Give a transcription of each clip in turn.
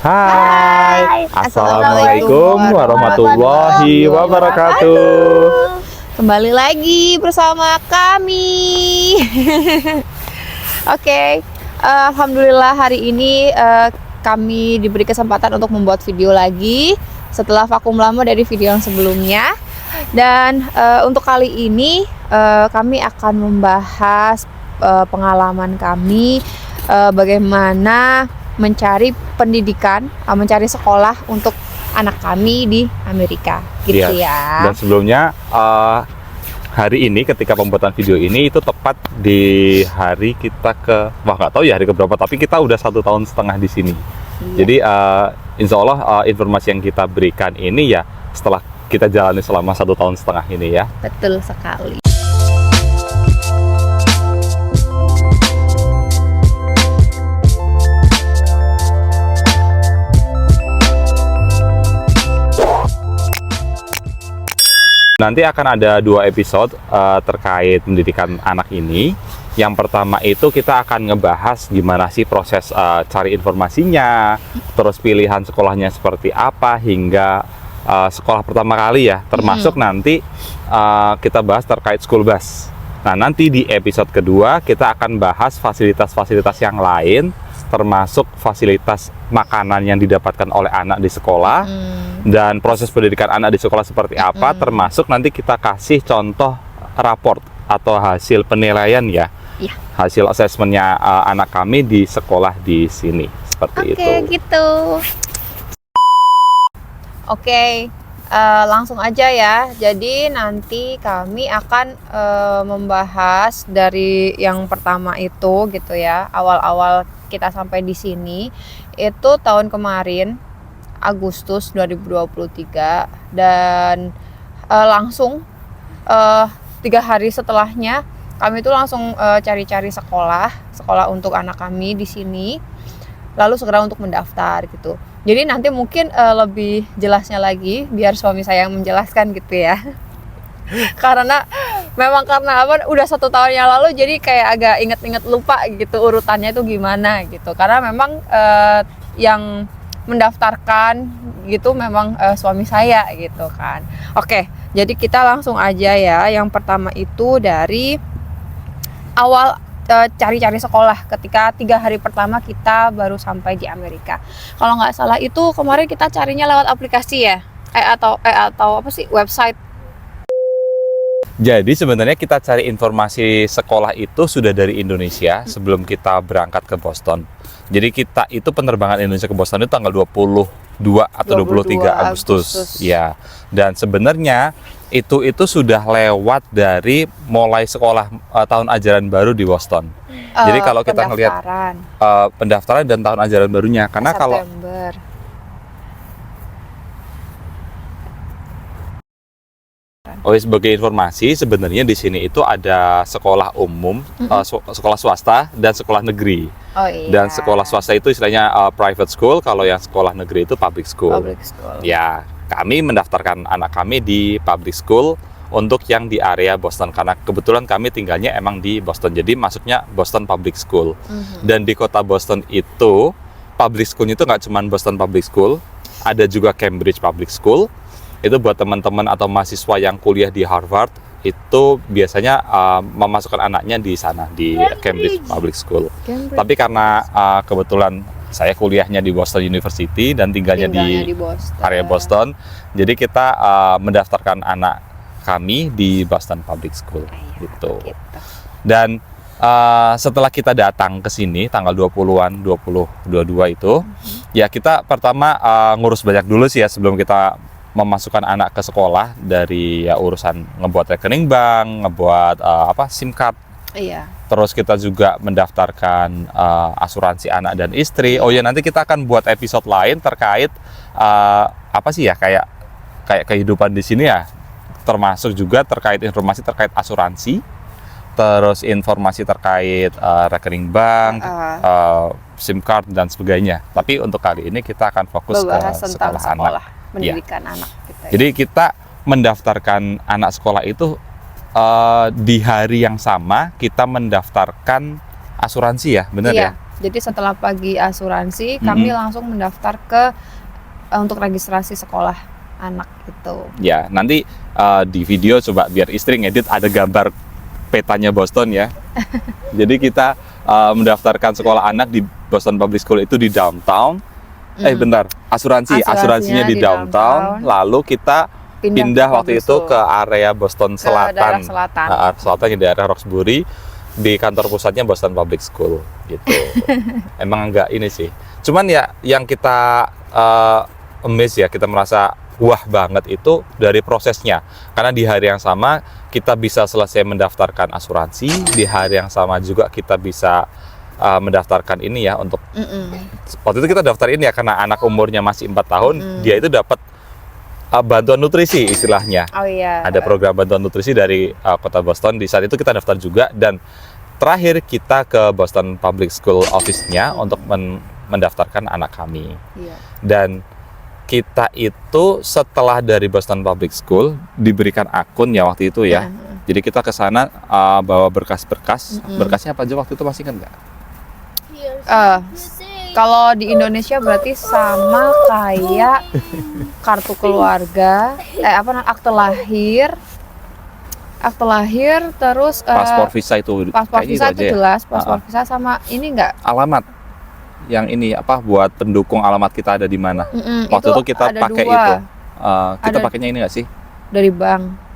Hai, Assalamualaikum warahmatullahi wabarakatuh. Kembali lagi bersama kami. Oke, Alhamdulillah hari ini kami diberi kesempatan untuk membuat video lagi setelah vakum lama dari video yang sebelumnya. Dan untuk kali ini kami akan membahas pengalaman kami bagaimana mencari pendidikan, mencari sekolah untuk anak kami di Amerika, gitu ya. Dan sebelumnya hari ini ketika pembuatan video ini itu tepat di hari kita nggak tahu ya hari keberapa, tapi kita udah 1,5 tahun di sini. Iya. Jadi insya Allah informasi yang kita berikan ini ya setelah kita jalani selama 1,5 tahun ini ya. Betul sekali. Nanti akan ada 2 episode terkait pendidikan anak ini. Yang pertama itu kita akan ngebahas gimana sih proses cari informasinya, terus pilihan sekolahnya seperti apa, hingga sekolah pertama kali ya, termasuk nanti kita bahas terkait school bus. Nah nanti di episode kedua kita akan bahas fasilitas-fasilitas yang lain, termasuk fasilitas makanan yang didapatkan oleh anak di sekolah, dan proses pendidikan anak di sekolah seperti apa, termasuk nanti kita kasih contoh raport atau hasil penilaian ya, hasil asesmennya anak kami di sekolah di sini, seperti itu. Oke, gitu. Oke, langsung aja ya. Jadi nanti kami akan membahas dari yang pertama itu gitu ya, awal-awal kita sampai di sini itu tahun kemarin Agustus 2023, dan langsung 3 hari setelahnya kami itu langsung cari-cari sekolah untuk anak kami di sini, lalu segera untuk mendaftar gitu. Jadi nanti mungkin lebih jelasnya lagi biar suami saya yang menjelaskan gitu ya. Karena udah 1 tahun yang lalu, jadi kayak agak inget-inget lupa gitu urutannya itu gimana gitu. Karena memang yang mendaftarkan gitu memang suami saya gitu kan. Oke, jadi kita langsung aja ya. Yang pertama itu dari awal cari-cari sekolah ketika 3 hari pertama kita baru sampai di Amerika. Kalau nggak salah itu kemarin kita carinya lewat aplikasi ya, atau apa sih, website. Jadi sebenarnya kita cari informasi sekolah itu sudah dari Indonesia sebelum kita berangkat ke Boston. Jadi kita itu penerbangan Indonesia ke Boston itu tanggal 22 atau 23 Agustus. Ya. Dan sebenarnya itu sudah lewat dari mulai sekolah tahun ajaran baru di Boston. Jadi kalau kita ngelihat pendaftaran dan tahun ajaran barunya, karena September. Sebagai informasi, sebenarnya di sini itu ada sekolah umum, sekolah swasta dan sekolah negeri. Dan sekolah swasta itu istilahnya private school, kalau yang sekolah negeri itu public school. Ya, kami mendaftarkan anak kami di public school untuk yang di area Boston, karena kebetulan kami tinggalnya emang di Boston, jadi masuknya Boston Public School. Dan di kota Boston itu public school itu nggak cuma Boston Public School, ada juga Cambridge Public School. Itu buat teman-teman atau mahasiswa yang kuliah di Harvard, itu biasanya memasukkan anaknya di sana, di Cambridge Public School. Tapi karena kebetulan saya kuliahnya di Boston University dan tinggalnya di area Boston, jadi kita mendaftarkan anak kami di Boston Public School gitu. Dan setelah kita datang ke sini tanggal 20-an, 22 itu, ya kita pertama ngurus banyak dulu sih ya sebelum kita memasukkan anak ke sekolah, dari ya urusan ngebuat rekening bank, ngebuat SIM card. Iya. Terus kita juga mendaftarkan asuransi anak dan istri. Oh ya, nanti kita akan buat episode lain terkait apa sih ya, kayak kehidupan di sini ya, termasuk juga terkait informasi terkait asuransi, terus informasi terkait rekening bank, SIM card dan sebagainya. Tapi untuk kali ini kita akan fokus ke sekolah anak. Pendidikan anak kita. Jadi kita mendaftarkan anak sekolah itu di hari yang sama kita mendaftarkan asuransi ya, benar ya? Jadi setelah pagi asuransi, kami langsung mendaftar ke untuk registrasi sekolah anak itu. Ya, nanti di video coba biar istri ngedit ada gambar petanya Boston ya. Jadi kita mendaftarkan sekolah anak di Boston Public School itu di downtown. Bentar, asuransinya di downtown. Lalu kita pindah waktu itu ke area Boston Selatan. Ke daerah selatan. Selatan di daerah Roxbury, di kantor pusatnya Boston Public School gitu. Emang enggak ini sih. Cuman ya yang kita amazed ya, kita merasa wah banget itu dari prosesnya. Karena di hari yang sama kita bisa selesai mendaftarkan asuransi, di hari yang sama juga kita bisa mendaftarkan ini ya untuk waktu itu kita daftar ini ya karena anak umurnya masih 4 tahun, dia itu dapat bantuan nutrisi istilahnya. Oh iya. Ada program bantuan nutrisi dari kota Boston. Di saat itu kita daftar juga, dan terakhir kita ke Boston Public School office-nya untuk mendaftarkan anak kami. Iya. Dan kita itu setelah dari Boston Public School diberikan akun ya waktu itu ya. Jadi kita ke sana bawa berkas-berkas. Berkasnya apa aja waktu itu, masih ingat nggak? Kalau di Indonesia berarti sama kayak kartu keluarga, akte lahir, terus paspor visa itu. Paspor visa itu jelas, ya. paspor visa sama ini enggak? Alamat. Yang ini buat pendukung alamat kita ada di mana? Waktu itu kita pakai itu. Kita pakainya ini nggak sih? Dari bank.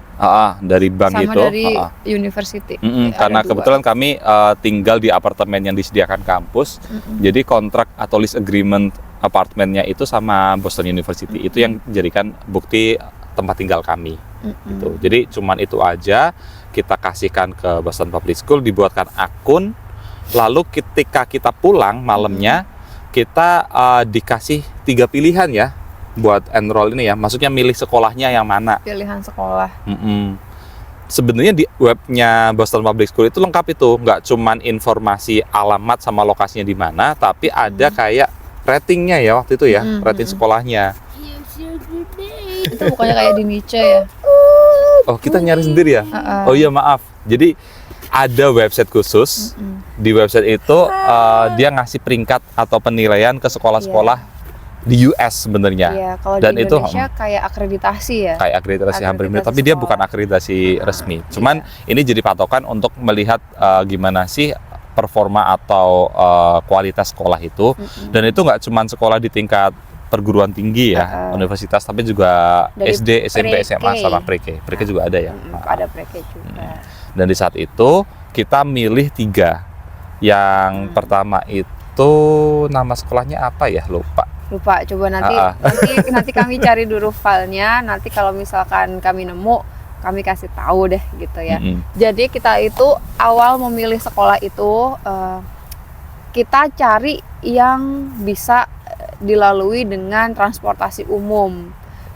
Dari bank sama itu. Sama dari university. Karena kebetulan kami tinggal di apartemen yang disediakan kampus. Jadi kontrak atau lease agreement apartemennya itu sama Boston University. Itu yang dijadikan bukti tempat tinggal kami. Gitu. Jadi cuman itu aja, kita kasihkan ke Boston Public School, dibuatkan akun. Lalu ketika kita pulang malamnya, kita dikasih 3 pilihan ya buat enroll ini ya, maksudnya milih sekolahnya yang mana. Pilihan sekolah. Sebenarnya di webnya Boston Public School itu lengkap itu, nggak cuman informasi alamat sama lokasinya di mana, tapi ada kayak ratingnya ya waktu itu ya, rating sekolahnya. Itu bukannya kayak di Niche ya? Oh, kita nyari sendiri ya? Oh iya, maaf. Jadi ada website khusus. Di website itu dia ngasih peringkat atau penilaian ke sekolah-sekolah di US sebenarnya. Iya, kalau dan di Indonesia itu kayak akreditasi ya. Kayak akreditasi hampir mirip, tapi dia bukan akreditasi resmi. Cuman ini jadi patokan untuk melihat gimana sih performa atau kualitas sekolah itu. Dan itu nggak cuman sekolah di tingkat perguruan tinggi ya, universitas, tapi juga dari SD, SMP, SMA sama pre-K. Pre-K juga ada ya. Ada pre-K juga. Dan di saat itu kita milih 3. Yang pertama itu nama sekolahnya apa ya? Lupa, coba nanti kami cari dulu filenya, nanti kalau misalkan kami nemu kami kasih tahu deh gitu ya. Jadi kita itu awal memilih sekolah itu kita cari yang bisa dilalui dengan transportasi umum,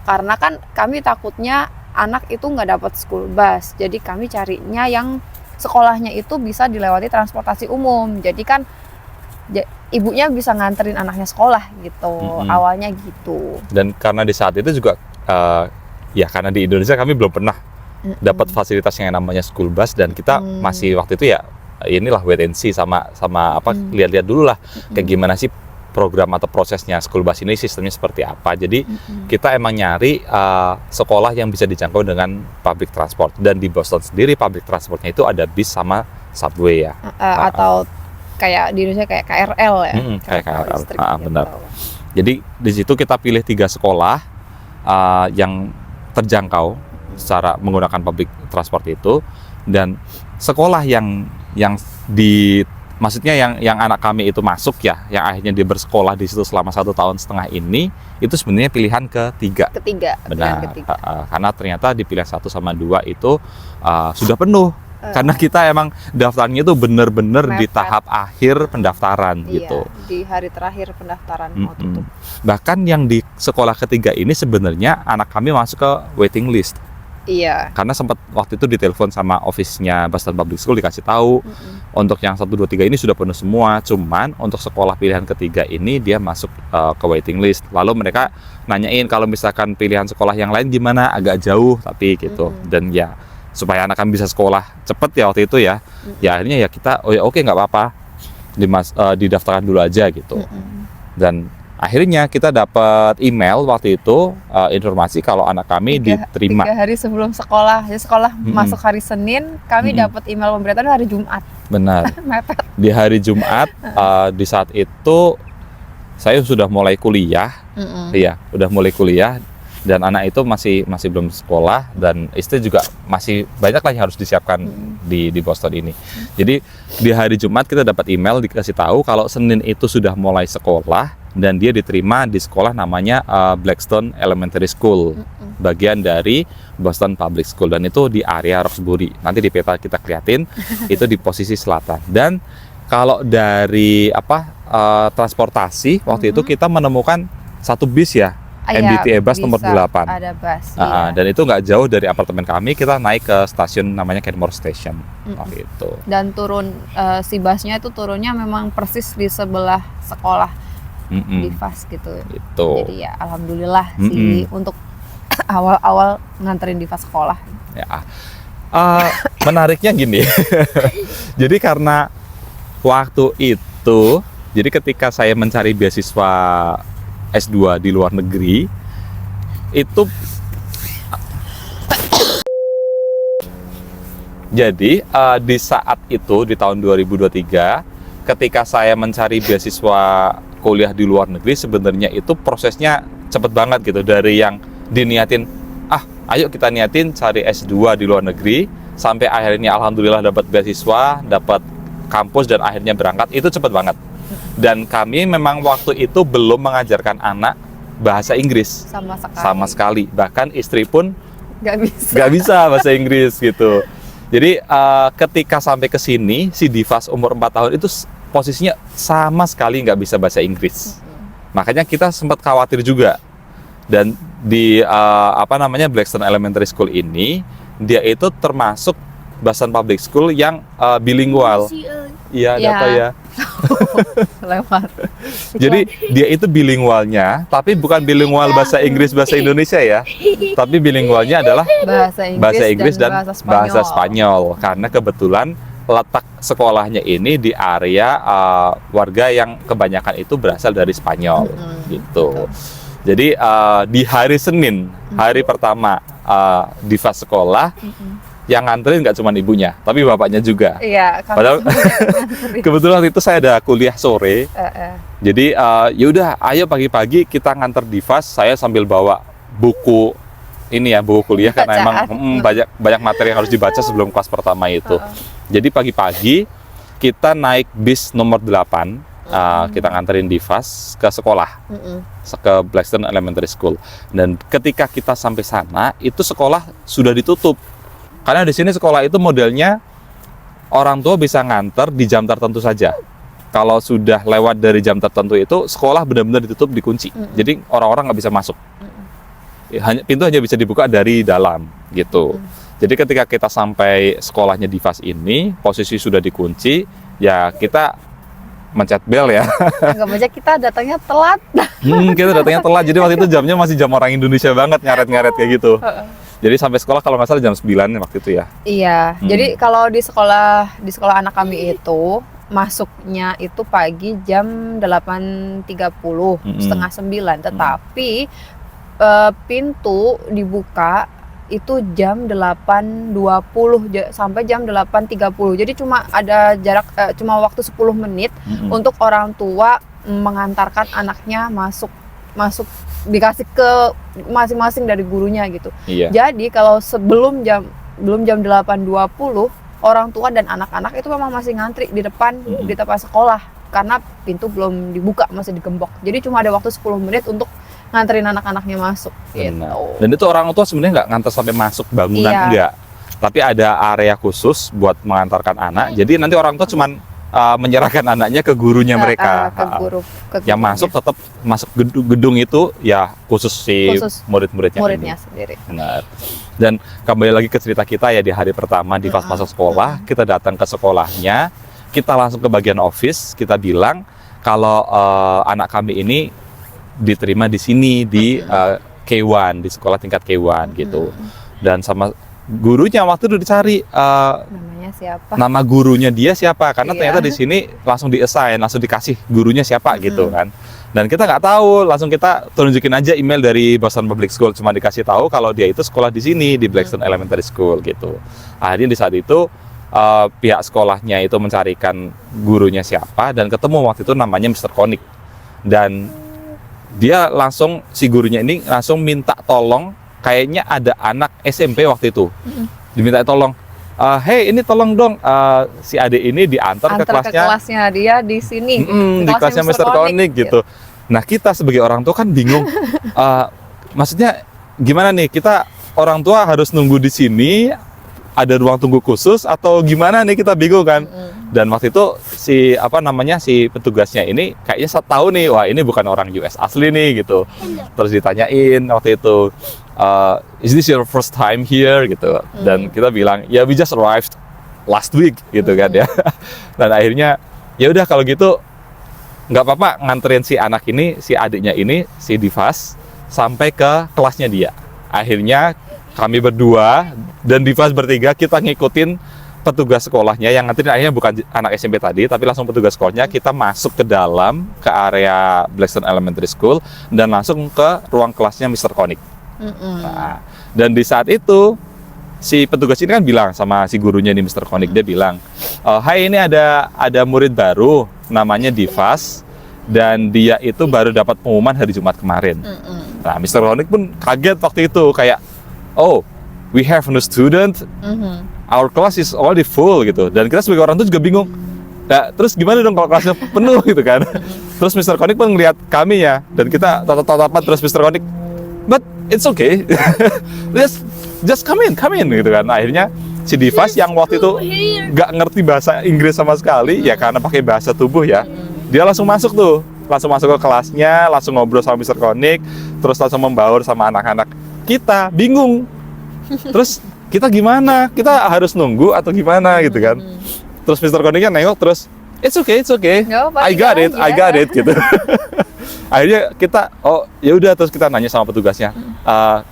karena kan kami takutnya anak itu nggak dapat school bus, jadi kami carinya yang sekolahnya itu bisa dilewati transportasi umum, jadi kan ibunya bisa nganterin anaknya sekolah gitu. Awalnya gitu. Dan karena di saat itu juga ya karena di Indonesia kami belum pernah dapat fasilitas yang namanya school bus, dan kita masih waktu itu ya inilah wait and see sama lihat-lihat dulu lah kayak gimana sih program atau prosesnya school bus ini, sistemnya seperti apa. Jadi kita emang nyari sekolah yang bisa dijangkau dengan public transport, dan di Boston sendiri public transportnya itu ada bis sama subway ya. Atau kayak di Indonesia kayak KRL ya. Kayak KRL. Benar. Jadi di situ kita pilih 3 sekolah yang terjangkau secara menggunakan public transport itu, dan sekolah yang maksudnya yang anak kami itu masuk ya, yang akhirnya dia bersekolah di situ selama 1,5 tahun ini, itu sebenarnya pilihan ketiga. Benar. Karena ternyata di pilihan 1 sama 2 itu sudah penuh. Karena kita emang daftarnya itu benar-benar di tahap akhir pendaftaran gitu. Di hari terakhir pendaftaran mau tutup. Bahkan yang di sekolah ketiga ini sebenarnya anak kami masuk ke waiting list. Iya. Karena sempat waktu itu ditelepon sama office-nya Boston Public School, dikasih tahu untuk yang 1, 2, 3 ini sudah penuh semua. Cuman untuk sekolah pilihan ketiga ini dia masuk ke waiting list. Lalu mereka nanyain kalau misalkan pilihan sekolah yang lain gimana, agak jauh tapi gitu. Dan ya supaya anak kami bisa sekolah cepet ya waktu itu ya. Ya akhirnya ya kita oke nggak apa-apa. didaftarkan dulu aja gitu. Dan akhirnya kita dapat email waktu itu informasi kalau anak kami diterima 3 hari sebelum sekolah. Jadi sekolah masuk hari Senin, kami dapat email pemberitahuan hari Jumat. Benar. Mepet. Di hari Jumat di saat itu saya sudah mulai kuliah. Iya, udah mulai kuliah dan anak itu masih belum sekolah dan istri juga masih banyak lah yang harus disiapkan di Boston ini. Jadi di hari Jumat kita dapat email dikasih tahu kalau Senin itu sudah mulai sekolah dan dia diterima di sekolah namanya Blackstone Elementary School, bagian dari Boston Public School, dan itu di area Roxbury. Nanti di peta kita kelihatin itu di posisi selatan. Dan kalau dari transportasi waktu itu kita menemukan satu bis ya, MBTA bus nomor 8. Ada bus. Dan itu nggak jauh dari apartemen kami, kita naik ke stasiun namanya Kenmore Station. Gitu. Dan turun si busnya itu turunnya memang persis di sebelah sekolah di Divas gitu. Jadi ya alhamdulillah sih untuk awal-awal nganterin Divas sekolah. Ya. Menariknya gini. Jadi karena waktu itu, jadi ketika saya mencari beasiswa S2 di luar negeri, itu jadi di saat itu di tahun 2023, ketika saya mencari beasiswa kuliah di luar negeri, sebenarnya itu prosesnya cepet banget gitu, dari yang diniatin ayo kita niatin cari S2 di luar negeri sampai akhirnya alhamdulillah dapat beasiswa, dapat kampus dan akhirnya berangkat, itu cepet banget. Dan kami memang waktu itu belum mengajarkan anak bahasa Inggris sama sekali. Bahkan istri pun nggak bisa bahasa Inggris gitu. Jadi ketika sampai ke sini, si Divas umur 4 tahun itu posisinya sama sekali nggak bisa bahasa Inggris. Makanya kita sempat khawatir juga. Dan di Blackstone Elementary School ini, dia itu termasuk Boston Public School yang bilingual. Iya, ada apa ya? Lewat. Jadi dia itu bilingualnya, tapi bukan bilingual bahasa Inggris bahasa Indonesia ya, tapi bilingualnya adalah bahasa Inggris dan bahasa Spanyol. Karena kebetulan letak sekolahnya ini di area warga yang kebanyakan itu berasal dari Spanyol, gitu. Jadi di hari Senin, hari pertama Divas sekolah, yang nganterin nggak cuma ibunya, tapi bapaknya juga. Iya. Padahal kebetulan waktu itu saya ada kuliah sore. Jadi yaudah, ayo pagi-pagi kita nganter Divas. Saya sambil bawa buku ini ya, buku kuliah karena emang banyak materi yang harus dibaca sebelum kelas pertama itu. Jadi pagi-pagi kita naik bis nomor 8, kita nganterin Divas ke sekolah, ke Blackstone Elementary School. Dan ketika kita sampai sana, itu sekolah sudah ditutup. Karena di sini sekolah itu modelnya orang tua bisa nganter di jam tertentu saja. Kalau sudah lewat dari jam tertentu itu, sekolah benar-benar ditutup, dikunci. Jadi orang-orang nggak bisa masuk. Pintu hanya bisa dibuka dari dalam, gitu. Jadi ketika kita sampai sekolahnya Divas ini, posisi sudah dikunci, ya kita mencet bel ya. Nggak baca, kita datangnya telat. Kita datangnya telat, jadi waktu itu jamnya masih jam orang Indonesia banget, ngaret-ngaret kayak gitu. Jadi sampai sekolah kalau nggak salah jam 9 waktu itu ya. Iya, jadi kalau di sekolah anak kami itu, masuknya itu pagi jam 8.30, setengah 9. Tetapi pintu dibuka itu jam 8.20 sampai jam 8.30. Jadi cuma ada jarak, cuma waktu 10 menit untuk orang tua mengantarkan anaknya masuk dikasih ke masing-masing dari gurunya gitu. Iya. Jadi kalau sebelum jam 8.20, orang tua dan anak-anak itu memang masih ngantri di depan sekolah karena pintu belum dibuka, masih digembok. Jadi cuma ada waktu 10 menit untuk nganterin anak-anaknya masuk gitu. Dan itu orang tua sebenarnya nggak nganter sampai masuk bangunan, enggak. Tapi ada area khusus buat mengantarkan anak. Jadi nanti orang tua cuman menyerahkan anaknya ke gurunya mereka. Ke yang masuk tetap masuk gedung itu ya khusus murid-muridnya sendiri. Benar. Dan kembali lagi ke cerita kita ya, di hari pertama di pas masuk sekolah, kita datang ke sekolahnya, kita langsung ke bagian office, kita bilang kalau anak kami ini diterima di sini di K1, di sekolah tingkat K1 gitu. Dan sama gurunya waktu itu dicari gurunya siapa. Nama gurunya dia siapa, karena Iya. ternyata di sini langsung di-assign, langsung dikasih gurunya siapa gitu kan. Dan kita nggak tahu, langsung kita tunjukin aja email dari Boston Public School, cuma dikasih tahu kalau dia itu sekolah di sini di Blackstone Elementary School gitu. Akhirnya di saat itu pihak sekolahnya itu mencarikan gurunya siapa dan ketemu waktu itu namanya Mr. Konik. Dan dia langsung, si gurunya ini langsung minta tolong, kayaknya ada anak SMP waktu itu. Diminta tolong, hey ini tolong dong si adik ini diantar ke kelasnya dia di sini, di kelasnya Mr. Konik gitu. Nah kita sebagai orang tua kan bingung, maksudnya gimana nih, kita orang tua harus nunggu di sini, ada ruang tunggu khusus atau gimana nih, kita bingung kan. Dan waktu itu si petugasnya ini kayaknya tahu nih, wah ini bukan orang US asli nih gitu. Terus ditanyain waktu itu, is this your first time here gitu. Dan kita bilang, ya we just arrived last week gitu kan ya. Dan akhirnya ya udah kalau gitu nggak apa-apa, nganterin si anak ini, si adiknya ini, si Divas sampai ke kelasnya dia. Akhirnya kami berdua dan Divas bertiga kita ngikutin petugas sekolahnya yang nganterin, akhirnya bukan anak SMP tadi tapi langsung petugas sekolahnya. Kita masuk ke dalam ke area Blackstone Elementary School dan langsung ke ruang kelasnya Mr. Konik. Nah, dan di saat itu si petugas ini kan bilang sama si gurunya nih, Mr. Konik, dia bilang, hai ini ada murid baru namanya Divas dan dia itu baru dapat pengumuman hari Jumat kemarin. Nah Mr. Konik pun kaget waktu itu, kayak, oh we have a new student, our class is already full gitu. Dan kita sebagai orang tua juga bingung, nah, terus gimana dong kalau kelasnya penuh gitu kan. Terus Mr. Konik pun ngeliat kami ya, dan kita tatap-tatapan, terus Mr. Konik, but it's okay, just come in gitu kan. Nah, akhirnya si Divas yang waktu itu nggak ngerti bahasa Inggris sama sekali, ya karena pakai bahasa tubuh ya, dia langsung masuk ke kelasnya, langsung ngobrol sama Mr. Konik, terus langsung membaur sama anak-anak. Kita bingung, terus kita gimana? Kita harus nunggu atau gimana gitu kan? Terus Mr. Koniknya nengok terus, it's okay, I got it gitu. Akhirnya kita, oh ya udah, terus kita nanya sama petugasnya,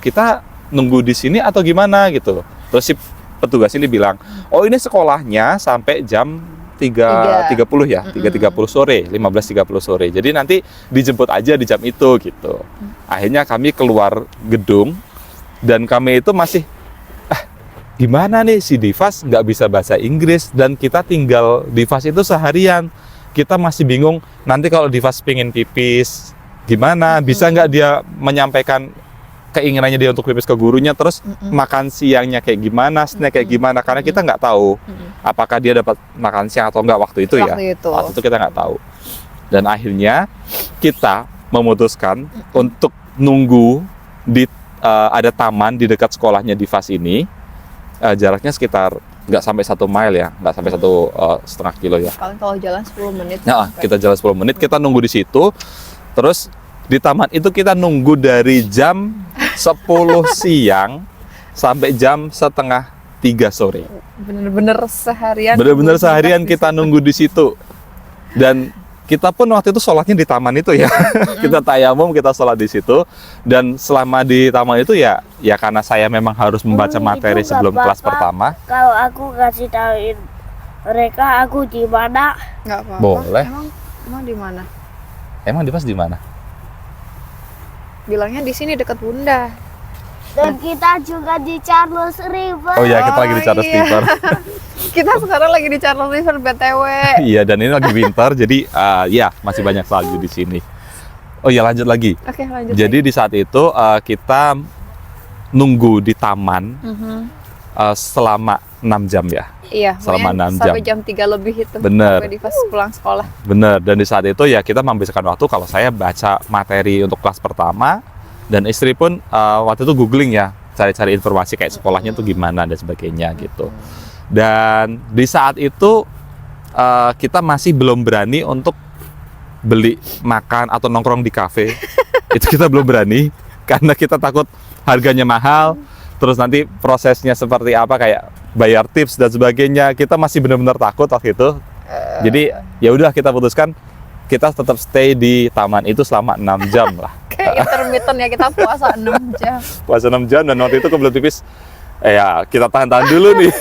kita nunggu di sini atau gimana gitu. Terus si petugas ini bilang, oh ini sekolahnya sampai jam 3.30 ya, 3.30 sore, 15.30 sore. Jadi nanti dijemput aja di jam itu gitu. Akhirnya kami keluar gedung dan kami itu masih, gimana nih si Divas nggak bisa bahasa Inggris dan kita tinggal Divas itu seharian. Kita masih bingung, nanti kalau Divas pengen pipis gimana, bisa nggak dia menyampaikan keinginannya dia untuk pipis ke gurunya, terus makan siangnya kayak gimana, snack kayak gimana, karena kita nggak tahu apakah dia dapat makan siang atau nggak waktu itu ya. Waktu itu kita nggak tahu. Dan akhirnya kita memutuskan untuk nunggu di ada taman di dekat sekolahnya Divas ini. Jaraknya sekitar nggak sampai 1 mile ya, nggak sampai 1,5 kilo ya. Paling kalau jalan 10 menit. Nah, kita jalan 10 menit, kita nunggu di situ. Terus di taman itu kita nunggu dari jam 10 siang sampai jam 2:30 sore. Bener-bener seharian. Bener-bener seharian kita nunggu di situ. Dan kita pun waktu itu sholatnya di taman itu ya. Kita tayamum, kita sholat di situ. Dan selama di taman itu ya karena saya memang harus membaca materi sebelum kelas pertama. Kalau aku kasih tahuin mereka aku di mana? Nggak apa-apa. Boleh. Emang di mana? Emang Divas di mana? Bilangnya di sini dekat Bunda. Dan kita juga di Charles River. Oh ya, kita lagi di Charles River. Kita sekarang lagi di Charles River BTW. Iya, dan ini lagi winter, jadi ya masih banyak salju di sini. Oh ya, lanjut lagi. Oke, lanjut. Jadi di saat itu kita nunggu di taman selama 6 jam ya. Iya, selama 6 jam. Sampai jam 3 lebih itu. Bener. Sampai Divas pulang sekolah. Bener, dan di saat itu ya kita menghabiskan waktu, kalau saya baca materi untuk kelas pertama, dan istri pun waktu itu googling ya, cari-cari informasi kayak sekolahnya tuh gimana dan sebagainya gitu. Dan di saat itu kita masih belum berani untuk beli makan atau nongkrong di kafe. Itu kita belum berani karena kita takut harganya mahal, terus nanti prosesnya seperti apa, kayak bayar tips dan sebagainya. Kita masih benar-benar takut waktu itu. Jadi ya udah, kita putuskan kita tetap stay di taman itu selama 6 jam lah. Kayak intermittent ya, kita puasa 6 jam. Puasa 6 jam, dan waktu itu kebelet pipis Ya kita tahan-tahan dulu nih.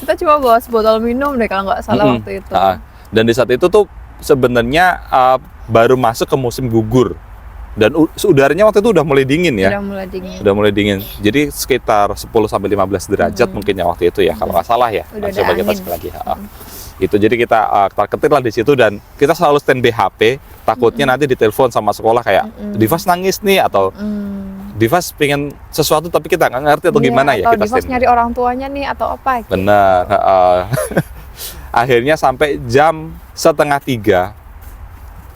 Kita cuma bawa sebotol minum deh kalau nggak salah waktu itu. Dan di saat itu tuh sebenarnya baru masuk ke musim gugur. Dan udaranya waktu itu udah mulai dingin ya. Udah mulai dingin. Jadi sekitar 10-15 derajat mungkin ya waktu itu ya, kalau nggak salah ya. Coba kita cek lagi. Itu jadi kita ketik lah di situ dan kita selalu standby HP. Takutnya nanti ditelepon sama sekolah kayak Divas nangis nih atau Divas pengen sesuatu tapi kita nggak ngerti atau gimana ya. Atau Divas nyari orang tuanya nih atau apa. Gitu. Benar. Akhirnya sampai jam 2:30.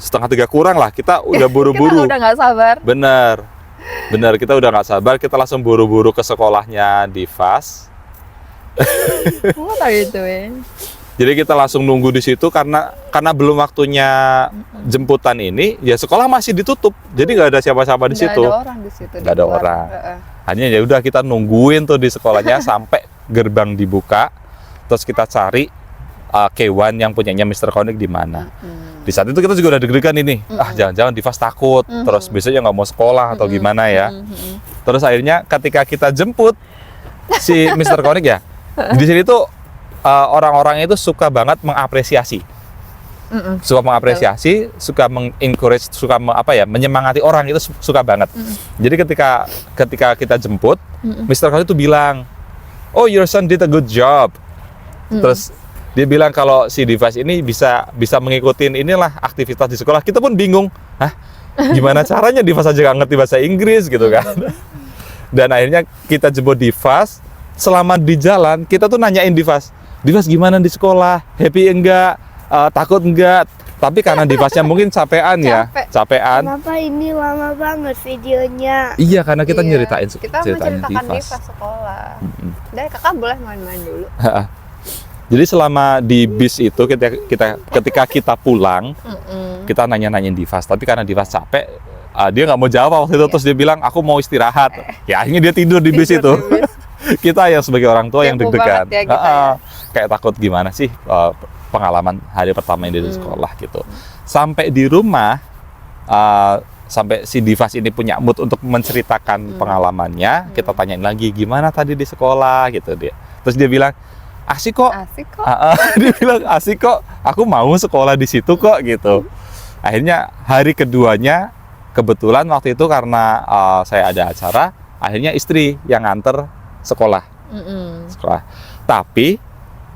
2:30 kurang lah, kita udah buru-buru. Kita udah nggak sabar. Bener, kita udah nggak sabar, kita langsung buru-buru ke sekolahnya Divas. Mau tahu itu ya? Jadi kita langsung nunggu di situ karena belum waktunya jemputan ini, ya sekolah masih ditutup, jadi nggak ada siapa-siapa di situ. Nggak ada orang di situ. Nggak ada orang. Hanya ya udah kita nungguin tuh di sekolahnya sampai gerbang dibuka, terus kita cari K1 yang punyanya Mr. Konik di mana. Di saat itu kita juga udah deg-degan ini, jangan-jangan Divas takut, terus besoknya nggak mau sekolah atau gimana ya. Terus akhirnya ketika kita jemput si Mr. Konik ya, di sini tuh orang-orang itu suka banget mengapresiasi, suka mengencourage, suka menyemangati orang itu suka banget. Jadi ketika kita jemput, Mr. Konik tuh bilang, oh your son did a good job. Terus dia bilang kalau si Divas ini bisa mengikuti inilah aktivitas di sekolah. Kita pun bingung, gimana caranya Divas aja nggak ngerti bahasa Inggris gitu kan. Dan akhirnya kita jemput Divas. Selama di jalan kita tuh nanyain Divas gimana di sekolah, happy enggak, takut enggak. Tapi karena Divasnya mungkin capean. Kenapa ini lama banget videonya? Iya, karena kita nyeritain menceritakan Divas sekolah. Dan kakak boleh main-main dulu. Jadi selama di bis itu ketika kita pulang, kita nanya-nanyain Divas. Tapi karena Divas capek, dia nggak mau jawab waktu itu. Terus dia bilang, aku mau istirahat. Ya akhirnya dia tidur di bis itu. Kita yang sebagai orang tua yang deg-degan. Kayak takut gimana sih pengalaman hari pertama ini di sekolah gitu. Sampai di rumah, sampai si Divas ini punya mood untuk menceritakan pengalamannya. Kita tanyain lagi, gimana tadi di sekolah gitu dia. Terus dia bilang, asik kok. Dia bilang asik kok, aku mau sekolah di situ kok gitu. Akhirnya hari keduanya kebetulan waktu itu karena saya ada acara, akhirnya istri yang nganter sekolah. Tapi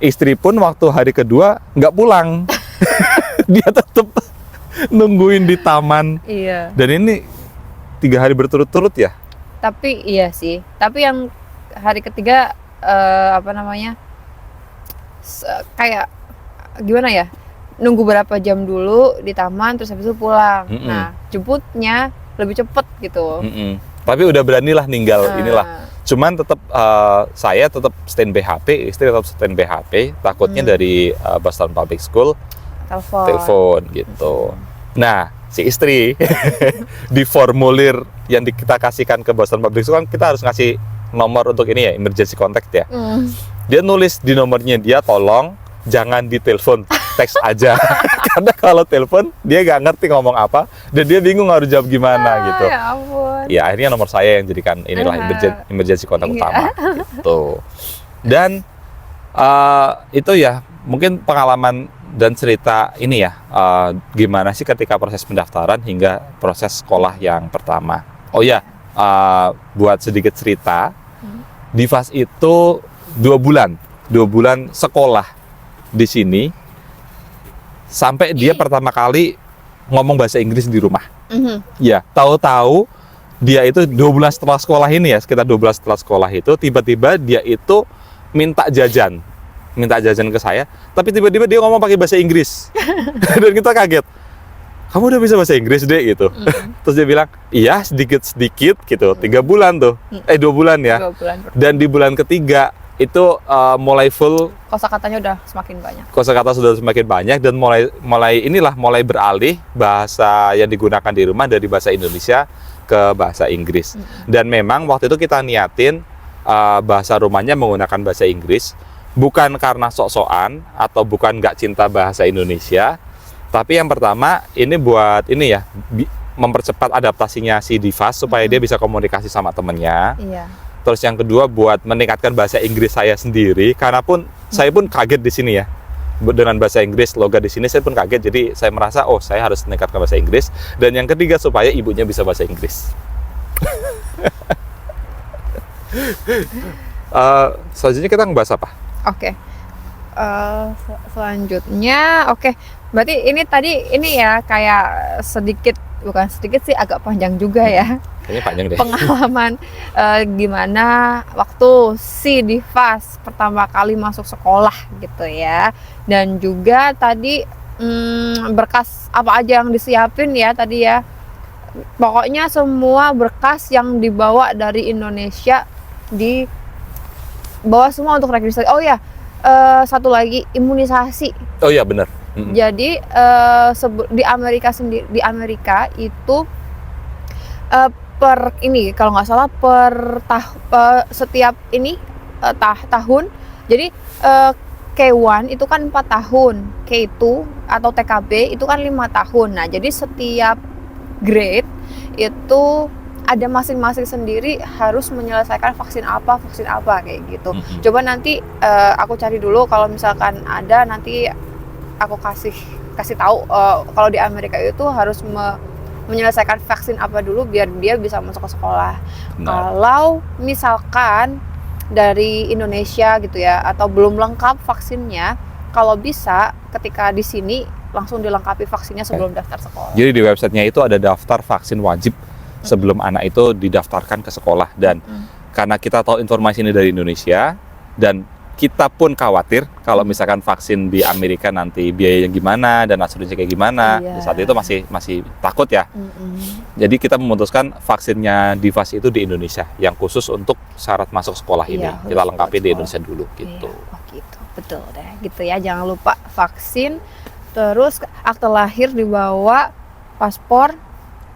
istri pun waktu hari kedua nggak pulang. Dia tetap nungguin di taman. Iya. Dan ini 3 hari berturut-turut ya. Tapi iya sih. Tapi yang hari ketiga kayak gimana ya, nunggu berapa jam dulu di taman terus habis itu pulang. Nah jemputnya lebih cepet gitu. Tapi udah beranilah ninggal inilah. Cuman tetap saya tetap standby HP, istri tetap standby HP. Takutnya dari Boston Public School telepon gitu. Nah si istri di formulir yang kita kasihkan ke Boston Public School kan kita harus ngasih nomor untuk ini ya, emergency contact ya. Dia nulis di nomornya dia, tolong jangan ditelepon, teks aja. Karena kalau telepon dia nggak ngerti ngomong apa dan dia bingung harus jawab gimana gitu. Ya ampun. Ya akhirnya nomor saya yang jadikan inilah emergency contact utama gitu. Dan itu ya mungkin pengalaman dan cerita ini ya, gimana sih ketika proses pendaftaran hingga proses sekolah yang pertama. Oh ya, buat sedikit cerita, Divas itu 2 bulan sekolah di sini sampai dia pertama kali ngomong bahasa Inggris di rumah. Ya, tahu-tahu dia itu 2 bulan setelah sekolah ini ya, sekitar 2 bulan setelah sekolah itu tiba-tiba dia itu minta jajan ke saya, tapi tiba-tiba dia ngomong pakai bahasa Inggris. Dan kita kaget. Kamu udah bisa bahasa Inggris deh gitu. Terus dia bilang, iya sedikit-sedikit gitu. 3 bulan tuh, 2 bulan ya. 2 bulan. Dan di bulan ketiga itu mulai full. Kosakatanya udah semakin banyak. Kosakata sudah semakin banyak dan mulai beralih bahasa yang digunakan di rumah dari bahasa Indonesia ke bahasa Inggris. Dan memang waktu itu kita niatin bahasa rumahnya menggunakan bahasa Inggris, bukan karena sok-sokan atau bukan nggak cinta bahasa Indonesia. Tapi yang pertama ini buat ini ya, mempercepat adaptasinya si Divas supaya dia bisa komunikasi sama temennya. Iya. Terus yang kedua buat meningkatkan bahasa Inggris saya sendiri, karena pun saya pun kaget di sini ya. Dengan bahasa Inggris, logat di sini saya pun kaget. Jadi saya merasa saya harus meningkatkan bahasa Inggris. Dan yang ketiga supaya ibunya bisa bahasa Inggris. Selanjutnya kita ngebahas apa? Oke. Selanjutnya, berarti ini ya kayak bukan sedikit sih, agak panjang juga ya. Kayaknya panjang deh. Pengalaman gimana waktu si Divas pertama kali masuk sekolah gitu ya. Dan juga tadi berkas apa aja yang disiapin ya tadi ya. Pokoknya semua berkas yang dibawa dari Indonesia dibawa semua untuk registrasi. Oh ya, satu lagi, imunisasi. Oh iya, benar. Jadi di Amerika itu kalau nggak salah setiap tahun. Jadi K1 itu kan 4 tahun, K2 atau TKB itu kan 5 tahun. Nah, jadi setiap grade itu ada masing-masing sendiri harus menyelesaikan vaksin apa kayak gitu. Coba nanti aku cari dulu, kalau misalkan ada nanti aku kasih tahu kalau di Amerika itu harus menyelesaikan vaksin apa dulu biar dia bisa masuk ke sekolah. Kalau misalkan dari Indonesia gitu ya, atau belum lengkap vaksinnya, kalau bisa ketika di sini langsung dilengkapi vaksinnya sebelum daftar sekolah. Jadi di websitenya itu ada daftar vaksin wajib sebelum anak itu didaftarkan ke sekolah. Dan karena kita tahu informasi ini dari Indonesia, dan kita pun khawatir kalau misalkan vaksin di Amerika nanti biayanya gimana dan asuransinya kayak gimana. Di saat itu masih takut ya. Jadi kita memutuskan vaksinnya Divas itu di Indonesia, yang khusus untuk syarat masuk sekolah ini. Kita lengkapi di Indonesia dulu gitu. Gitu. Betul deh, gitu ya. Jangan lupa vaksin, terus akte lahir dibawa, paspor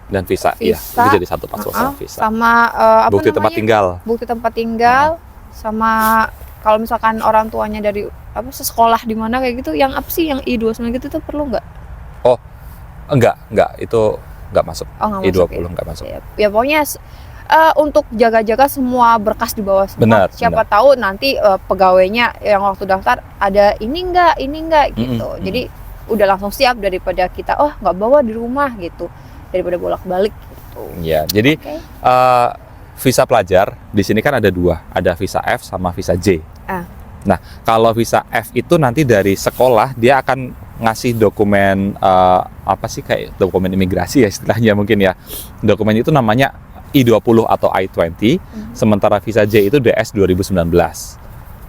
dan visa. Iya, itu jadi satu paspor sama visa. Sama bukti tempat tinggal. Bukti tempat tinggal, sama kalau misalkan orang tuanya dari sekolah di mana kayak gitu, yang apa sih yang I29 gitu tuh perlu nggak? Oh, enggak, itu nggak masuk. I20 nggak masuk. Ya pokoknya untuk jaga-jaga semua berkas di bawah semua. Siapa tahu nanti pegawainya yang waktu daftar ada ini enggak gitu. Jadi udah langsung siap daripada kita nggak bawa di rumah gitu, daripada bolak-balik gitu. Ya, jadi visa pelajar di sini kan ada 2, ada visa F sama visa J. Nah, kalau visa F itu nanti dari sekolah dia akan ngasih dokumen kayak dokumen imigrasi ya istilahnya mungkin ya. Dokumen itu namanya I20 atau I20. Sementara visa J itu DS 2019.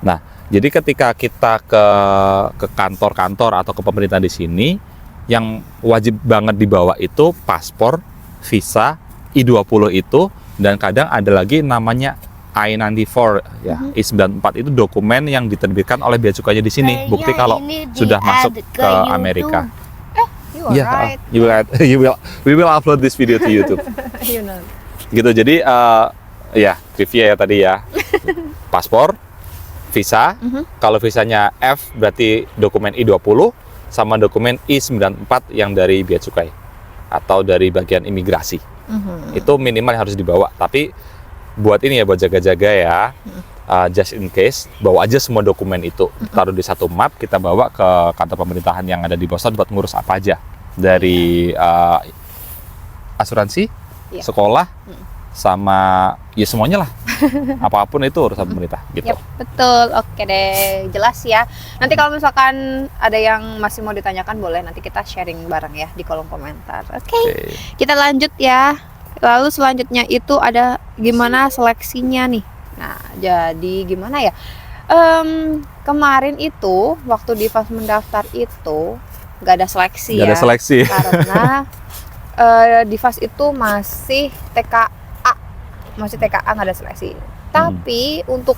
Nah, jadi ketika kita ke kantor-kantor atau ke pemerintahan di sini, yang wajib banget dibawa itu paspor, visa, I20 itu, dan kadang ada lagi namanya I-94 ya. I-94 itu dokumen yang diterbitkan oleh bea cukainya di sini, bukti kalau sudah masuk ke Amerika. Right. We will upload this video to YouTube. Gitu, jadi trivia ya tadi ya. Paspor, visa, kalau visanya F berarti dokumen I-20 sama dokumen I-94 yang dari bea cukai atau dari bagian imigrasi. Itu minimal yang harus dibawa. Tapi buat ini ya, buat jaga-jaga ya, just in case, bawa aja semua dokumen itu, taruh di satu map, kita bawa ke kantor pemerintahan yang ada di Boston buat ngurus apa aja, dari asuransi, sekolah, sama ya semuanya lah. Apapun itu urusan pemerintah gitu. Betul. Oke deh, jelas ya. Nanti kalau misalkan ada yang masih mau ditanyakan, boleh nanti kita sharing bareng ya di kolom komentar. Oke. Kita lanjut ya. Lalu selanjutnya itu ada gimana seleksinya nih. Nah, jadi gimana ya? Kemarin itu waktu Divas mendaftar itu nggak ada seleksi. Nggak ada seleksi. Karena Divas itu masih TKA nggak ada seleksi. Tapi untuk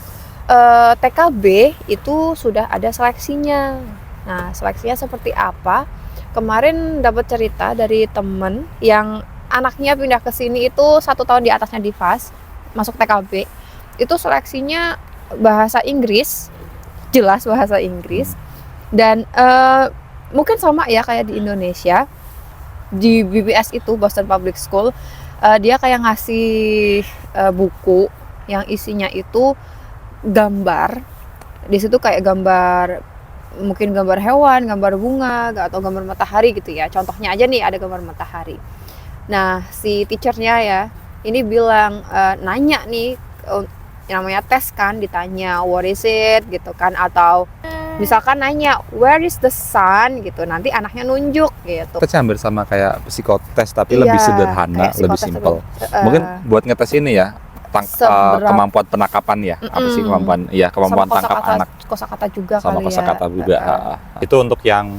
TKB itu sudah ada seleksinya. Nah, seleksinya seperti apa? Kemarin dapat cerita dari temen yang anaknya pindah ke sini itu 1 tahun di atasnya Divas, masuk TKB. Itu seleksinya bahasa Inggris, jelas bahasa Inggris. Dan mungkin sama ya kayak di Indonesia. Di BPS itu, Boston Public School, dia kayak ngasih buku yang isinya itu gambar. Di situ kayak gambar, mungkin gambar hewan, gambar bunga, atau gambar matahari gitu ya. Contohnya aja nih ada gambar matahari. Nah, si teachernya ya ini bilang, nanya nih, namanya tes kan, ditanya what is it gitu kan, atau misalkan nanya where is the sun gitu, nanti anaknya nunjuk gitu. Kita hampir sama kayak psikotes tapi lebih sederhana, lebih simpel. Mungkin buat ngetes ini ya, kemampuan penangkapan ya, apa sih kemampuan tangkap anak. Kosakata juga sama kali ya. kosakata juga. Itu untuk yang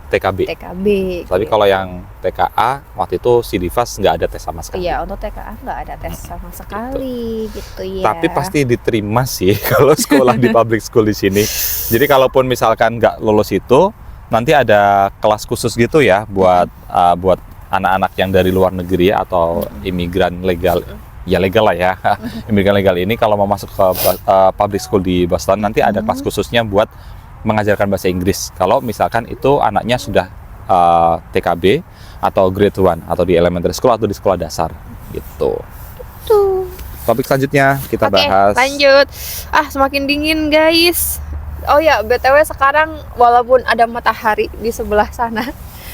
TKB. Tapi gitu. kalau yang TKA waktu itu si Divas nggak ada tes sama sekali. Iya, untuk TKA nggak ada tes sama sekali gitu ya. Tapi pasti diterima sih kalau sekolah di public school di sini. Jadi kalaupun misalkan nggak lolos itu, nanti ada kelas khusus gitu ya buat anak-anak yang dari luar negeri atau imigran legal. Ya legal lah ya. Imigran legal ini kalau mau masuk ke public school di Boston, nanti ada kelas khususnya buat mengajarkan bahasa Inggris. Kalau misalkan itu anaknya sudah TKB atau grade 1 atau di elementary school atau di sekolah dasar gitu. Tuh. Topik selanjutnya kita bahas. Lanjut. Semakin dingin guys. Oh ya, BTW sekarang walaupun ada matahari di sebelah sana,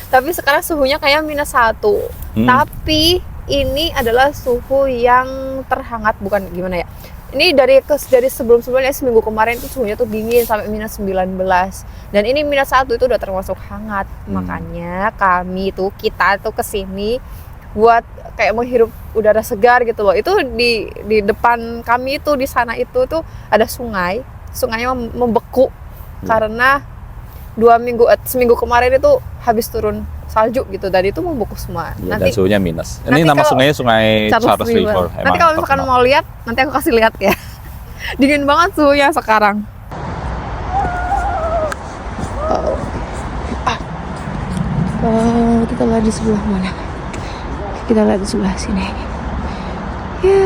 tapi sekarang suhunya kayak -1. Tapi ini adalah suhu yang terhangat, bukan gimana ya. Ini dari sebelum-sebelumnya, seminggu kemarin itu suhunya tuh dingin sampai -19. Dan ini -1 itu udah termasuk hangat. Makanya kita tuh kesini buat kayak menghirup udara segar gitu loh. Itu di depan kami itu, di sana itu tuh ada sungai. Sungainya membeku karena seminggu kemarin itu habis turun salju gitu, dan itu membeku semua. Ya, dan suhunya minus. Ini nama sungainya Sungai Charles River. Nanti kalau misalkan mau lihat, nanti aku kasih lihat ya. Dingin banget suhunya sekarang. Kita lihat di sebelah mana? Kita lihat di sebelah sini. Ya.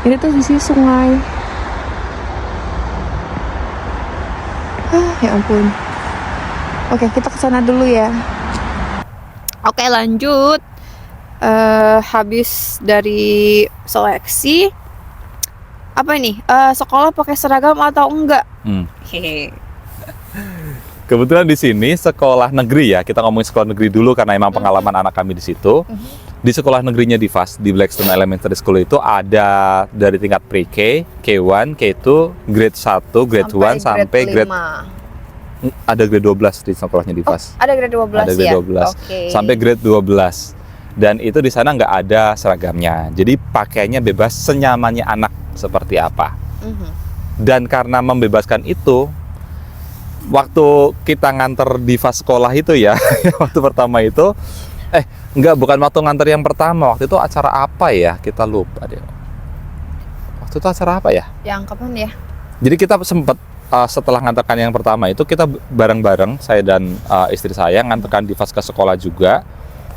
Ini tuh sisi sungai. Ya ampun. Oke, kita kesana dulu ya. Oke, lanjut. Habis dari seleksi, apa ini? Sekolah pakai seragam atau enggak? Kebetulan di sini sekolah negeri ya. Kita ngomongin sekolah negeri dulu karena emang pengalaman anak kami di situ. Di sekolah negerinya di FAS, di Blackstone Elementary School itu ada dari tingkat pre-K, K1, K2, grade 1, grade 1 sampai grade 5. Ada grade 12 di sekolahnya di FAS. Ada grade 12 ada grade 12 Okay. sampai grade 12. Dan itu di sana nggak ada seragamnya. Jadi pakainya bebas senyamannya anak seperti apa. Dan karena membebaskan itu, waktu kita nganter di FAS sekolah itu ya, waktu pertama itu, bukan waktu nganter yang pertama, waktu itu acara apa ya? Kita lupa deh. Waktu itu acara apa ya? Yang kapan ya? Jadi kita sempat setelah nganterkan yang pertama itu, kita bareng-bareng, saya dan istri saya nganterkan Divas ke sekolah juga.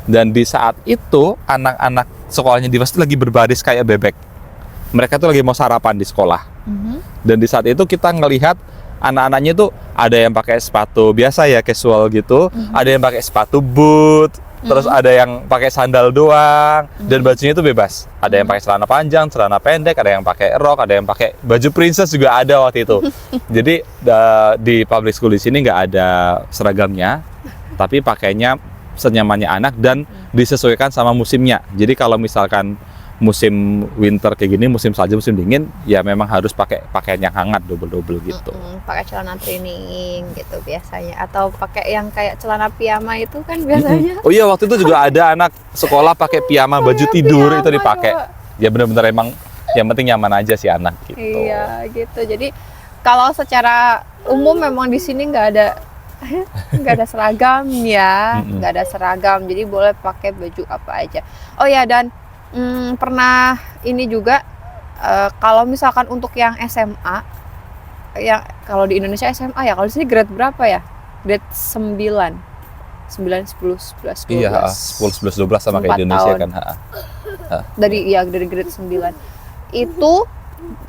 Dan di saat itu anak-anak sekolahnya Divas itu lagi berbaris kayak bebek. Mereka tuh lagi mau sarapan di sekolah. Dan di saat itu kita ngelihat anak-anaknya tuh ada yang pakai sepatu biasa ya, casual gitu, ada yang pakai sepatu boot, terus ada yang pakai sandal doang, dan bajunya itu bebas. Ada yang pakai celana panjang, celana pendek, ada yang pakai rok, ada yang pakai baju princess juga ada waktu itu. Jadi di public school di sini nggak ada seragamnya, tapi pakainya senyamannya anak dan disesuaikan sama musimnya. Jadi kalau misalkan musim winter kayak gini, musim salju, musim dingin, ya memang harus pakai pakaian yang hangat double gitu. Pakai celana training gitu biasanya, atau pakai yang kayak celana piyama itu kan biasanya. Oh iya, waktu itu juga ada anak sekolah pakai piyama baju tidur itu dipakai. Ya benar-benar emang yang penting nyaman aja sih anak gitu. Iya gitu. Jadi kalau secara umum memang di sini nggak ada seragam ya, nggak ada seragam. Jadi boleh pakai baju apa aja. Oh ya, dan pernah ini juga kalau misalkan untuk yang SMA, yang kalau di Indonesia SMA ya, kalau di sini grade berapa ya? Grade 9, 10, 11, 12. Iya, 10, 11, 12 sama kayak Indonesia tahun. Kan. Dari grade 9. Itu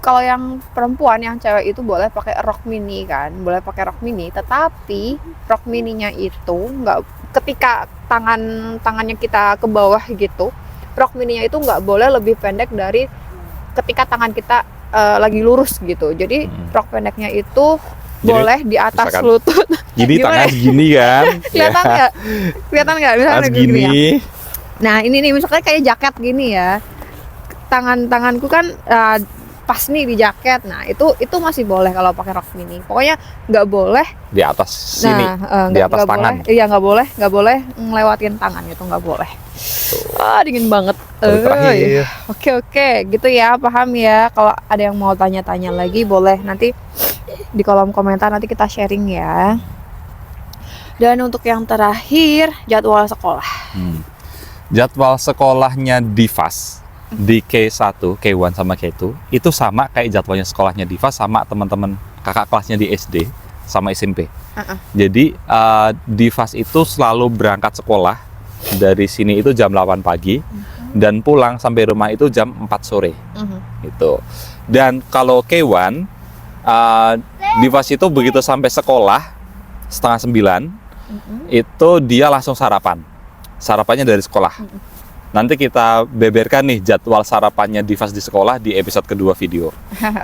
kalau yang perempuan, yang cewek itu boleh pakai rok mini kan, boleh pakai rok mini. Tetapi rok mininya itu nggak, ketika tangannya kita ke bawah gitu, rok mininya itu nggak boleh lebih pendek dari ketika tangan kita lagi lurus gitu. Jadi rok pendeknya itu boleh di atas misalkan, lutut. Jadi tangan gini kan? Kelihatan nggak? Kelihatan nggak? Misalnya Tangan gini. ya. Nah ini nih misalkan kayak jaket gini ya. Tanganku kan pas nih di jaket. Nah itu masih boleh kalau pakai rok mini. Pokoknya nggak boleh Di atas sini, di atas tangan. Iya nggak boleh ngelewatin tangan itu nggak boleh. Dingin banget. Terakhir. Oke, gitu ya, paham ya. Kalau ada yang mau tanya-tanya lagi boleh nanti di kolom komentar, nanti kita sharing ya. Dan untuk yang terakhir jadwal sekolah. Jadwal sekolahnya Divas di K1, K1 sama K2 itu sama kayak jadwalnya sekolahnya Divas sama teman-teman kakak kelasnya di SD sama SMP. Jadi Divas itu selalu berangkat sekolah dari sini itu jam 8 pagi dan pulang sampai rumah itu jam 4 sore. Gitu. Dan kalau K1 Divas itu begitu sampai sekolah setengah 9 itu dia langsung sarapan. Sarapannya dari sekolah. Nanti kita beberkan nih jadwal sarapannya Divas di sekolah di episode kedua video.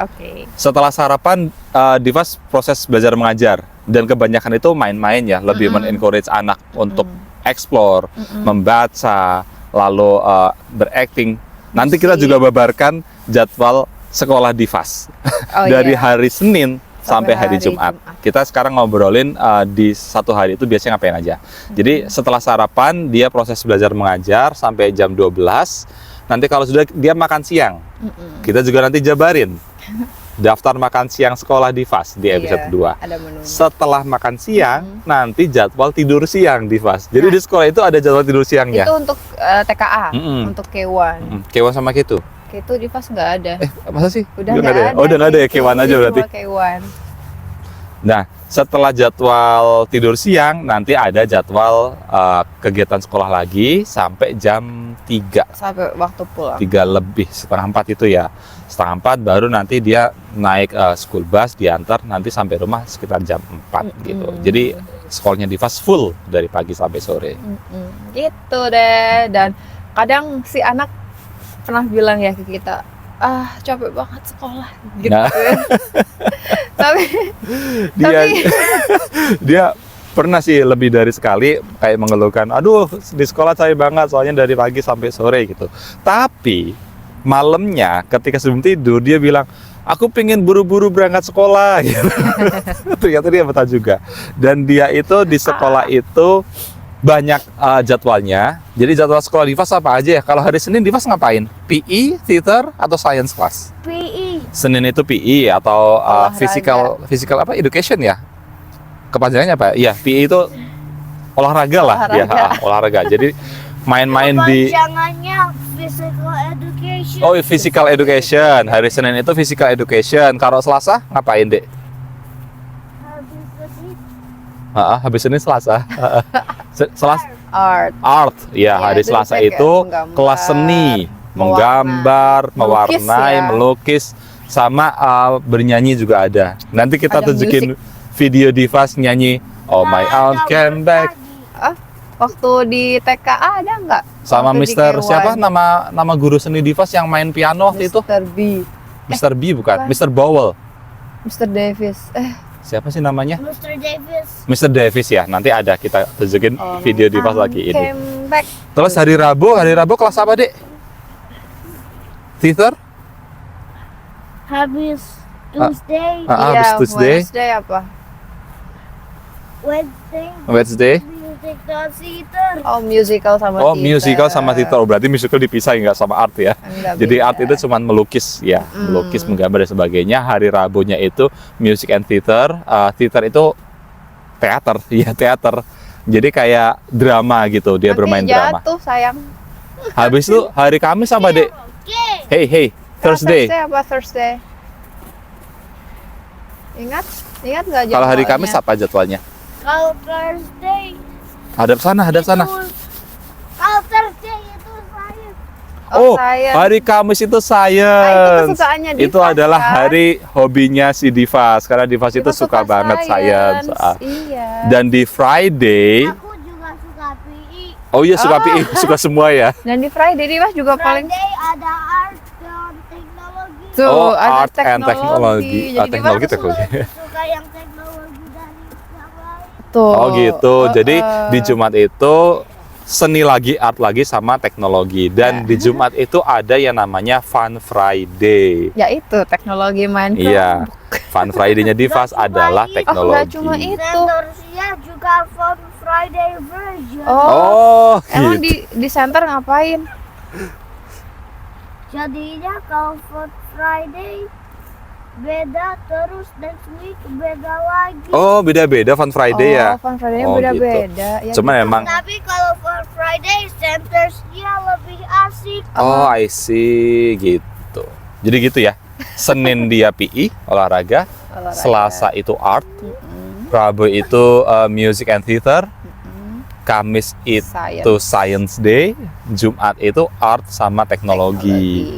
Oke. Setelah sarapan, Divas proses belajar mengajar. Dan kebanyakan itu main-main ya, lebih men-encourage anak untuk explore, membaca, lalu berakting. Nanti kita juga beberkan jadwal sekolah Divas. Dari hari Senin sampai hari Jumat. Kita sekarang ngobrolin di satu hari itu biasanya ngapain aja. Jadi setelah sarapan dia proses belajar mengajar sampai jam 12. Nanti kalau sudah dia makan siang, kita juga nanti jabarin daftar makan siang sekolah Divas di episode 2. Setelah makan siang, nanti jadwal tidur siang Divas. Jadi di sekolah itu ada jadwal tidur siangnya. Itu untuk TKA, untuk K1. K1 sama K2. K2 Divas nggak ada. Masa sih? Udah nggak ada. Oh, udah nggak ada ya, K1 aja berarti. K1. Nah, setelah jadwal tidur siang, nanti ada jadwal kegiatan sekolah lagi sampai jam 3. Sampai waktu pulang. 3 lebih, setengah 4 itu ya. Setengah 4 baru nanti dia naik school bus, diantar nanti sampai rumah sekitar jam 4 gitu. Jadi sekolahnya Divas full dari pagi sampai sore. Gitu deh. Dan kadang si anak pernah bilang ya ke kita, capek banget sekolah gitu. Nah. tapi dia pernah sih lebih dari sekali kayak mengeluhkan, aduh di sekolah capek banget soalnya dari pagi sampai sore gitu. Tapi malamnya ketika sebelum tidur dia bilang, aku pengen buru-buru berangkat sekolah gitu. Ternyata dia betah juga. Dan dia itu di sekolah itu banyak jadwalnya. Jadi jadwal sekolah Divas apa aja ya? Kalau hari Senin Divas ngapain? PE, theater, atau science class? PE. Senin itu PE atau physical apa? Education ya? Kepanjangannya apa? Iya, PE itu olahraga lah. Ya, olahraga. Jadi main-main di. Kepanjangannya physical education. Oh, physical education. Hari Senin itu physical education. Kalau Selasa ngapain, Dek? Habis Senin Selasa. Selasa art. Ya, hari Selasa itu kelas seni, menggambar, mewarnai, melukis, sama bernyanyi juga ada. Nanti kita tunjukin video Divas nyanyi Oh My Aunt Came Back. Waktu di TKA ada nggak? Sama Mr. siapa nama guru seni Divas yang main piano waktu itu? Mr. B. Mr. B bukan, Mr. Bowell. Mr. Davis. Siapa sih namanya? Mr. Davis. Mr. Davis ya. Nanti ada kita tunjukin video Divas lagi ini. Back. Terus hari Rabu kelas apa, Dek? Theater? Habis Tuesday. Habis Tuesday. Wednesday apa? Wednesday. Musical theater. Oh, musical sama Oh, theater. musical sama theater. Oh, berarti musical dipisah nggak sama art ya? Jadi art itu cuma melukis ya, melukis, menggambar dan sebagainya. Hari Rabunya itu music and theater. Theater itu teater, ya teater. Jadi kayak drama gitu, dia bermain drama. Jatuh sayang. Habis itu hari Kamis apa, Dek? Hey, Thursday. Thursday apa Thursday? Ingat nggak jadwalnya? Kalau hari Kamis apa jadwalnya? Kalau Thursday. Hadap sana. Kalau Thursday itu saya. Science. Hari Kamis itu itu science. kesukaannya Divas, Itu adalah kan? hari hobinya si Divas. Karena Divas itu suka banget science. Iya. Dan di Friday, Aku juga suka PE. Oh iya, suka PI, suka semua ya. Dan di Friday Dimas juga paling Friday ada art dan teknologi. tuh Oh, ada art and teknologi. Jadi Teknologi, Dimas teknologi. Suka yang teknologi dari yang lain. tuh. Oh gitu. Jadi di Jumat itu seni lagi, art lagi sama teknologi. Dan di Jumat itu ada yang namanya Fun Friday. Ya itu teknologi Minecraft. Iya. Fun Friday-nya Divas Nggak cuma adalah itu. teknologi. Oh, nggak cuma itu. Sentorsia juga Fun Friday version. Oh, Emang gitu. di center ngapain? Jadinya kalau Fun Friday beda, terus next week beda lagi. Oh, beda-beda Fun Friday ya. Fun Friday-nya Oh, beda-beda. Ya, Cuman gitu. emang Tapi kalau Fun Friday sentorsnya lebih asik. oh, I see gitu. Jadi gitu ya. Senin dia PI, olahraga. Selasa itu art. Rabu itu music and theater. Kamis itu science day. Jumat itu art sama teknologi.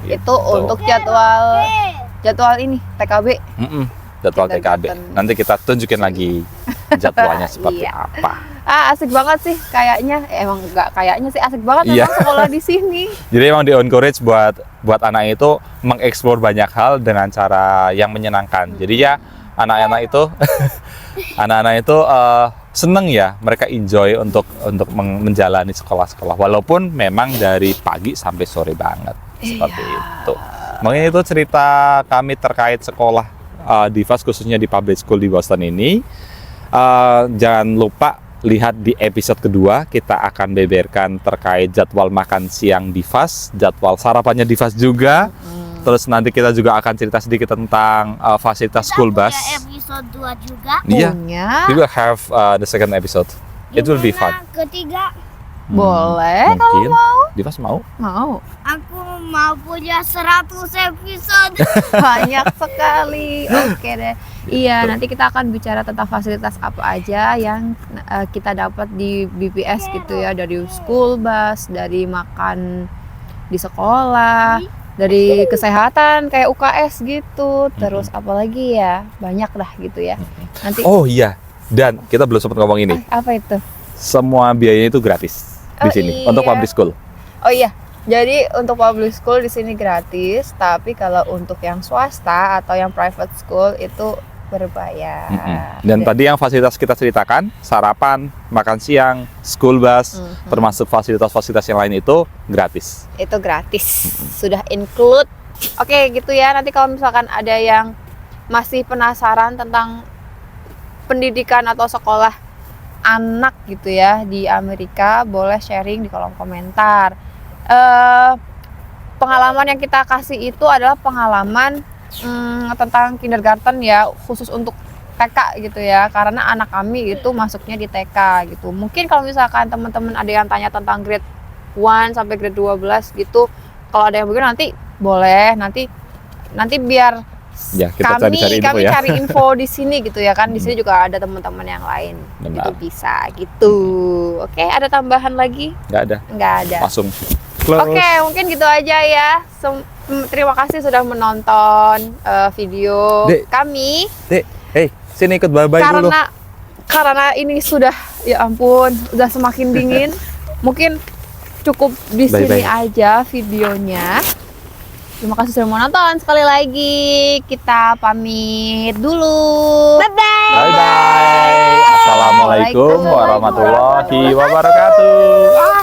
Itu Gitu. untuk jadwal ini TKB. Jadwal Kita TKB. datang. Nanti kita tunjukin lagi jadwalnya seperti Iya. apa. Asik banget sih kayaknya. Emang enggak kayaknya sih asik banget Iya. memang sekolah di sini. Jadi emang di encourage buat anak itu mengeksplor banyak hal dengan cara yang menyenangkan. Jadi ya anak-anak itu seneng ya, mereka enjoy untuk menjalani sekolah-sekolah walaupun memang dari pagi sampai sore banget seperti itu. Mungkin itu cerita kami terkait sekolah Divas khususnya di public school di Boston ini. Jangan lupa lihat di episode kedua, kita akan beberkan terkait jadwal makan siang Divas, jadwal sarapannya Divas juga. Terus nanti kita juga akan cerita sedikit tentang fasilitas school bus. Punya episode 2 juga. Iya, Punya. we will have the second episode. It will be fun. Gimana ketiga? Boleh kalau Mungkin. mau. Divas mau? Mau. Aku mau punya 100 episode. Banyak sekali. Oke deh. Iya, nanti kita akan bicara tentang fasilitas apa aja yang kita dapat di BPS gitu ya, dari school bus, dari makan di sekolah, dari kesehatan kayak UKS gitu, terus apalagi ya, banyak dah gitu ya. Nanti Oh iya, dan kita belum sempat ngomong ini. apa itu? Semua biayanya itu gratis di Oh, sini iya. untuk public school. Oh iya, jadi untuk public school di sini gratis, tapi kalau untuk yang swasta atau yang private school itu berbayar. Dan tadi yang fasilitas kita ceritakan, sarapan, makan siang, school bus, termasuk fasilitas-fasilitas yang lain itu gratis. Itu gratis, sudah include. Oke gitu ya, nanti kalau misalkan ada yang masih penasaran tentang pendidikan atau sekolah anak gitu ya di Amerika, boleh sharing di kolom komentar. Pengalaman yang kita kasih itu adalah pengalaman tentang kindergarten ya, khusus untuk TK gitu ya, karena anak kami itu masuknya di TK gitu. Mungkin kalau misalkan teman-teman ada yang tanya tentang grade 1 sampai grade 12 gitu, kalau ada yang begitu nanti boleh, nanti biar Ya, kita cari-cari info kami ya. cari info di sini gitu ya kan. Di sini juga ada teman-teman yang lain. Benar. Itu bisa gitu. Oke, ada tambahan lagi? Nggak ada, Nggak ada. langsung close. Oke, mungkin gitu aja ya. Terima kasih sudah menonton video Dek. kami. Dek, hey, sini ikut bye-bye dulu. Karena ini sudah, ya ampun, udah semakin dingin. Mungkin cukup di sini Bye-bye. aja videonya. Terima kasih sudah menonton. Sekali lagi kita pamit dulu. Bye-bye. Bye-bye. Assalamualaikum warahmatullahi wabarakatuh.